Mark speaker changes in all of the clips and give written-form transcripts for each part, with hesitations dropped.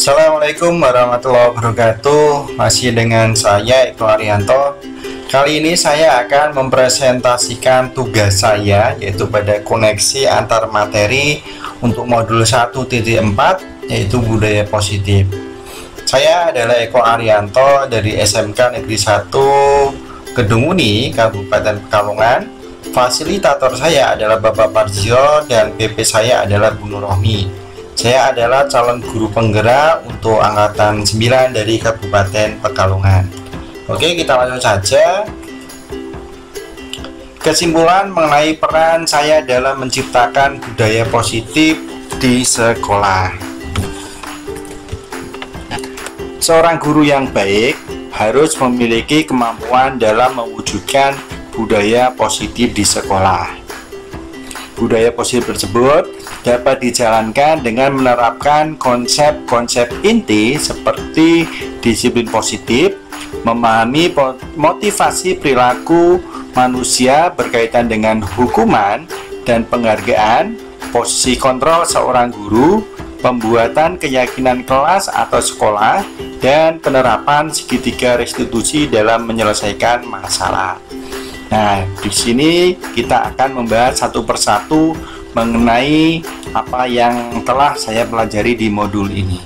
Speaker 1: Assalamualaikum warahmatullahi wabarakatuh. Masih dengan saya Eko Arianto. Kali ini saya akan mempresentasikan tugas saya, yaitu pada koneksi antar materi untuk modul 1.4, yaitu budaya positif. Saya adalah Eko Arianto dari SMK Negeri 1 Kedunguni, Kabupaten Pekalongan. Fasilitator saya adalah Bapak Parzio dan PP saya adalah Bu Nur Rohmi. Saya adalah calon guru penggerak untuk angkatan 9 dari Kabupaten Pekalongan. Oke, kita langsung saja. Kesimpulan mengenai peran saya dalam menciptakan budaya positif di sekolah. Seorang guru yang baik harus memiliki kemampuan dalam mewujudkan budaya positif di sekolah. Budaya positif tersebut dapat dijalankan dengan menerapkan konsep-konsep inti seperti disiplin positif, memahami motivasi perilaku manusia berkaitan dengan hukuman dan penghargaan, posisi kontrol seorang guru, pembuatan keyakinan kelas atau sekolah, dan penerapan segitiga restitusi dalam menyelesaikan masalah. Nah, di sini kita akan membahas satu persatu mengenai apa yang telah saya pelajari di modul ini.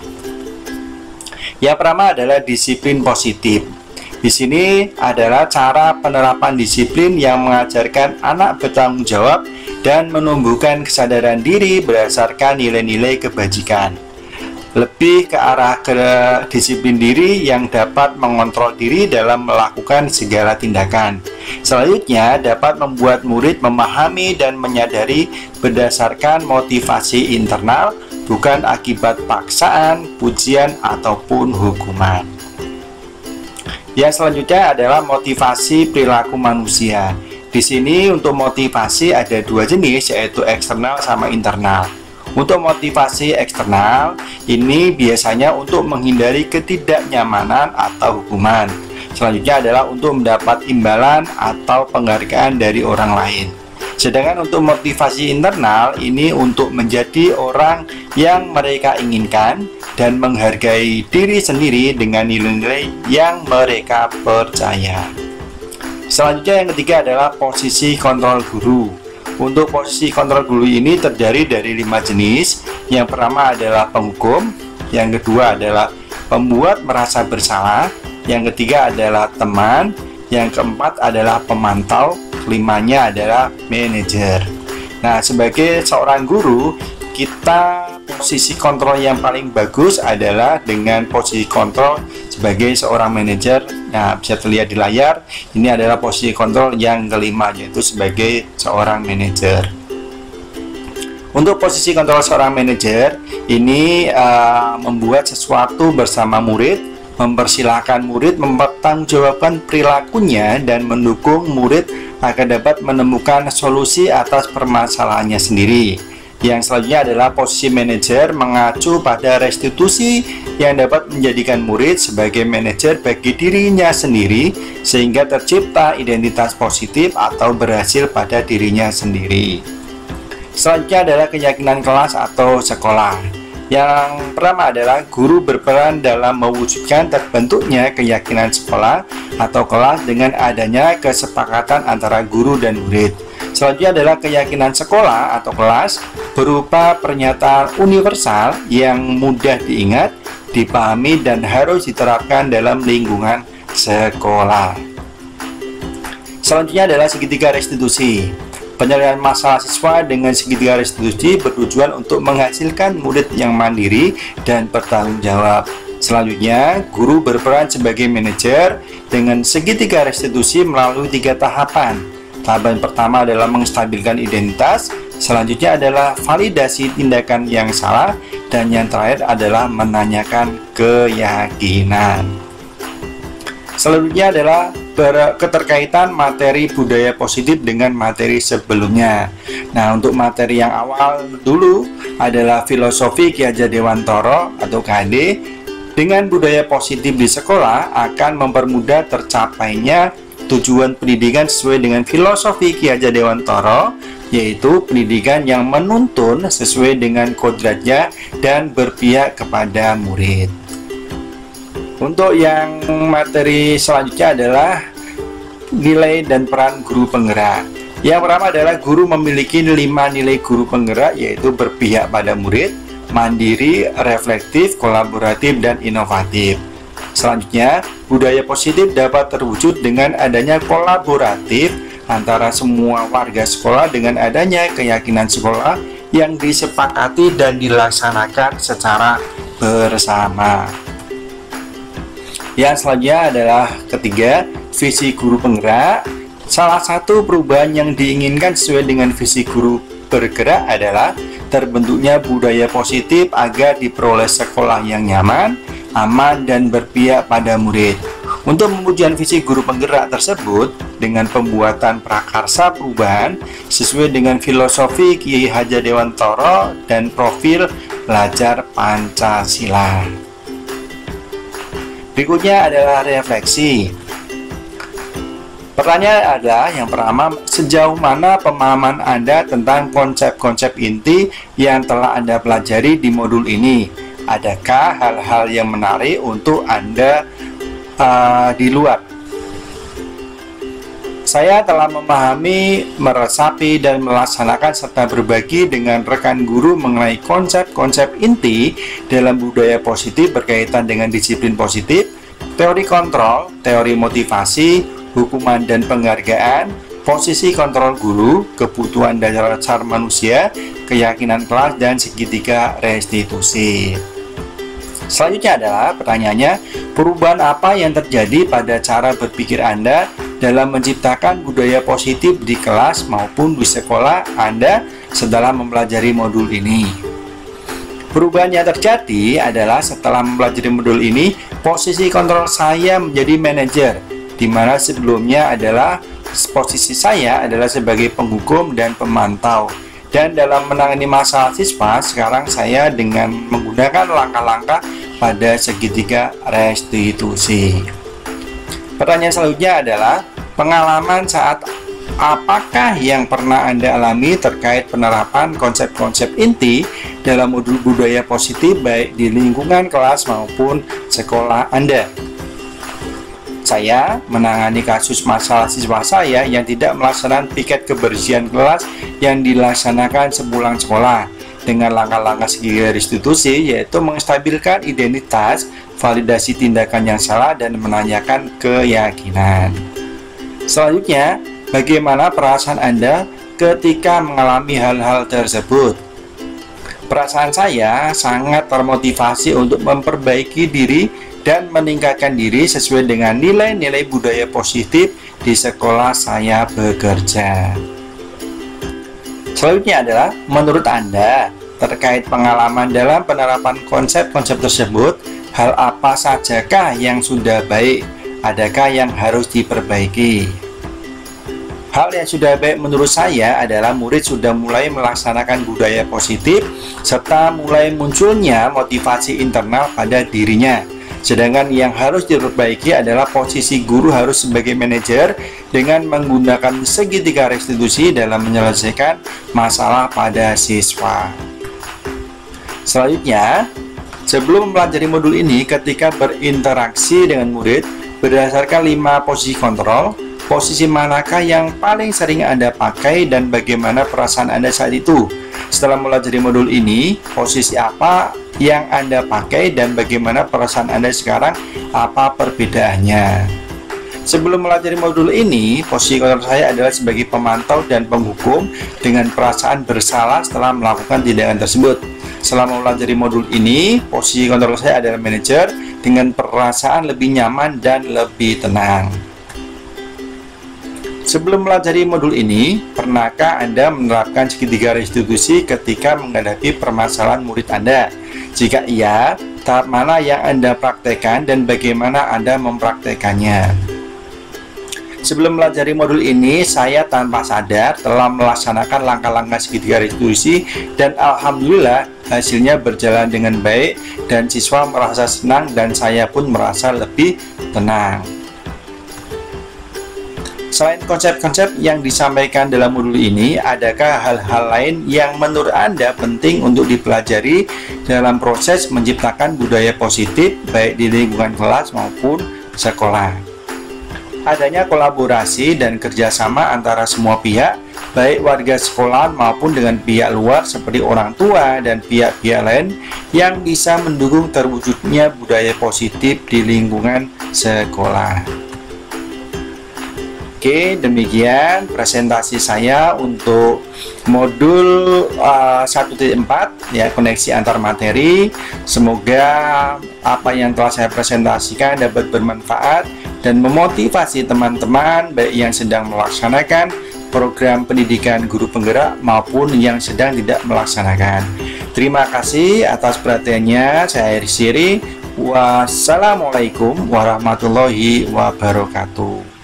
Speaker 1: Yang pertama adalah disiplin positif. Di sini adalah cara penerapan disiplin yang mengajarkan anak bertanggung jawab dan menumbuhkan kesadaran diri berdasarkan nilai-nilai kebajikan. Lebih ke arah ke disiplin diri yang dapat mengontrol diri dalam melakukan segala tindakan. Selanjutnya dapat membuat murid memahami dan menyadari berdasarkan motivasi internal, bukan akibat paksaan, pujian, ataupun hukuman. Yang selanjutnya adalah motivasi perilaku manusia. Di sini untuk motivasi ada dua jenis, yaitu eksternal sama internal. Untuk motivasi eksternal ini biasanya untuk menghindari ketidaknyamanan atau hukuman. Selanjutnya adalah untuk mendapat imbalan atau penghargaan dari orang lain. Sedangkan untuk motivasi internal ini untuk menjadi orang yang mereka inginkan dan menghargai diri sendiri dengan nilai-nilai yang mereka percaya. Selanjutnya yang ketiga adalah posisi kontrol guru. Untuk posisi kontrol guru ini terdiri dari 5 jenis. Yang pertama adalah penghukum, yang kedua adalah pembuat merasa bersalah, yang ketiga adalah teman, yang keempat adalah pemantau, kelimanya adalah manajer. Nah, sebagai seorang guru, kita posisi kontrol yang paling bagus adalah dengan posisi kontrol sebagai seorang manajer. Nah, bisa terlihat di layar, ini adalah posisi kontrol yang kelima, yaitu sebagai seorang manajer. Untuk posisi kontrol seorang manajer, ini membuat sesuatu bersama murid, mempersilahkan murid mempertanggungjawabkan perilakunya dan mendukung murid agar dapat menemukan solusi atas permasalahannya sendiri. Yang selanjutnya adalah posisi manajer mengacu pada restitusi yang dapat menjadikan murid sebagai manajer bagi dirinya sendiri sehingga tercipta identitas positif atau berhasil pada dirinya sendiri. Selanjutnya adalah keyakinan kelas atau sekolah. Yang pertama adalah guru berperan dalam mewujudkan terbentuknya keyakinan sekolah atau kelas dengan adanya kesepakatan antara guru dan murid. Selanjutnya adalah keyakinan sekolah atau kelas berupa pernyataan universal yang mudah diingat, dipahami, dan harus diterapkan dalam lingkungan sekolah. Selanjutnya adalah segitiga restitusi. Penyelesaian masalah siswa dengan segitiga restitusi bertujuan untuk menghasilkan murid yang mandiri dan bertanggung jawab. Selanjutnya, guru berperan sebagai manajer dengan segitiga restitusi melalui 3 tahapan. Tahapan pertama adalah menstabilkan identitas, selanjutnya adalah validasi tindakan yang salah, dan yang terakhir adalah menanyakan keyakinan. Selanjutnya adalah keterkaitan materi budaya positif dengan materi sebelumnya. Nah, untuk materi yang awal dulu adalah filosofi Ki Hajar Dewantara atau KHD. Dengan budaya positif di sekolah akan mempermudah tercapainya tujuan pendidikan sesuai dengan filosofi Ki Hajar Dewantara, yaitu pendidikan yang menuntun sesuai dengan kodratnya dan berpihak kepada murid. Untuk yang materi selanjutnya adalah nilai dan peran guru penggerak. Yang pertama adalah guru memiliki 5 nilai guru penggerak, yaitu berpihak pada murid, mandiri, reflektif, kolaboratif, dan inovatif. Selanjutnya, budaya positif dapat terwujud dengan adanya kolaboratif antara semua warga sekolah dengan adanya keyakinan sekolah yang disepakati dan dilaksanakan secara bersama. Yang selanjutnya adalah ketiga, visi guru penggerak. Salah satu perubahan yang diinginkan sesuai dengan visi guru bergerak adalah terbentuknya budaya positif agar diperoleh sekolah yang nyaman, aman, dan berpihak pada murid. Untuk mewujudkan visi guru penggerak tersebut dengan pembuatan prakarsa perubahan sesuai dengan filosofi Ki Hajar Dewantara dan profil belajar Pancasila. Berikutnya adalah refleksi. Pertanyaan adalah yang pertama, sejauh mana pemahaman Anda tentang konsep-konsep inti yang telah Anda pelajari di modul ini? Adakah hal-hal yang menarik untuk Anda di luar? Saya telah memahami, meresapi, dan melaksanakan serta berbagi dengan rekan guru mengenai konsep-konsep inti dalam budaya positif berkaitan dengan disiplin positif, teori kontrol, teori motivasi, hukuman dan penghargaan, posisi kontrol guru, kebutuhan dasar manusia, keyakinan kelas, dan segitiga restitusi. Selanjutnya adalah pertanyaannya, perubahan apa yang terjadi pada cara berpikir Anda dalam menciptakan budaya positif di kelas maupun di sekolah Anda setelah mempelajari modul ini? Perubahan yang terjadi adalah setelah mempelajari modul ini, posisi kontrol saya menjadi manajer, di mana sebelumnya adalah posisi saya adalah sebagai penghukum dan pemantau. Dan dalam menangani masalah siswa, sekarang saya dengan menggunakan langkah-langkah pada segitiga restitusi. Pertanyaan selanjutnya adalah, pengalaman saat apakah yang pernah Anda alami terkait penerapan konsep-konsep inti dalam modul budaya positif baik di lingkungan kelas maupun sekolah Anda? Saya menangani kasus masalah siswa saya yang tidak melaksanakan piket kebersihan kelas yang dilaksanakan sepulang sekolah dengan langkah-langkah segitiga restitusi, yaitu menstabilkan identitas, validasi tindakan yang salah, dan menanyakan keyakinan. Selanjutnya, bagaimana perasaan Anda ketika mengalami hal-hal tersebut? Perasaan saya sangat termotivasi untuk memperbaiki diri dan meningkatkan diri sesuai dengan nilai-nilai budaya positif di sekolah saya bekerja. Selanjutnya adalah, menurut Anda, terkait pengalaman dalam penerapan konsep-konsep tersebut, hal apa sajakah yang sudah baik? Adakah yang harus diperbaiki? Hal yang sudah baik menurut saya adalah murid sudah mulai melaksanakan budaya positif serta mulai munculnya motivasi internal pada dirinya. Sedangkan yang harus diperbaiki adalah posisi guru harus sebagai manajer dengan menggunakan segitiga restitusi dalam menyelesaikan masalah pada siswa. Selanjutnya, sebelum mempelajari modul ini, ketika berinteraksi dengan murid berdasarkan 5 posisi kontrol, posisi manakah yang paling sering Anda pakai dan bagaimana perasaan Anda saat itu? Setelah mempelajari modul ini, posisi apa yang Anda pakai dan bagaimana perasaan Anda sekarang, apa perbedaannya? Sebelum mempelajari modul ini, posisi kontrol saya adalah sebagai pemantau dan penghukum dengan perasaan bersalah setelah melakukan tindakan tersebut. Setelah mempelajari modul ini, posisi kontrol saya adalah manajer dengan perasaan lebih nyaman dan lebih tenang. Sebelum mempelajari modul ini, pernahkah Anda menerapkan segitiga restitusi ketika menghadapi permasalahan murid Anda? Jika iya, tahap mana yang Anda praktekkan dan bagaimana Anda mempraktekannya? Sebelum mempelajari modul ini, saya tanpa sadar telah melaksanakan langkah-langkah segitiga restitusi dan alhamdulillah hasilnya berjalan dengan baik dan siswa merasa senang dan saya pun merasa lebih tenang. Selain konsep-konsep yang disampaikan dalam modul ini, adakah hal-hal lain yang menurut Anda penting untuk dipelajari dalam proses menciptakan budaya positif baik di lingkungan kelas maupun sekolah? Adanya kolaborasi dan kerjasama antara semua pihak, baik warga sekolah maupun dengan pihak luar seperti orang tua dan pihak-pihak lain yang bisa mendukung terwujudnya budaya positif di lingkungan sekolah. Oke, demikian presentasi saya untuk modul 1.4 ya, koneksi antar materi. Semoga apa yang telah saya presentasikan dapat bermanfaat dan memotivasi teman-teman baik yang sedang melaksanakan program pendidikan guru penggerak maupun yang sedang tidak melaksanakan. Terima kasih atas perhatiannya. Saya Siri. Wassalamualaikum warahmatullahi wabarakatuh.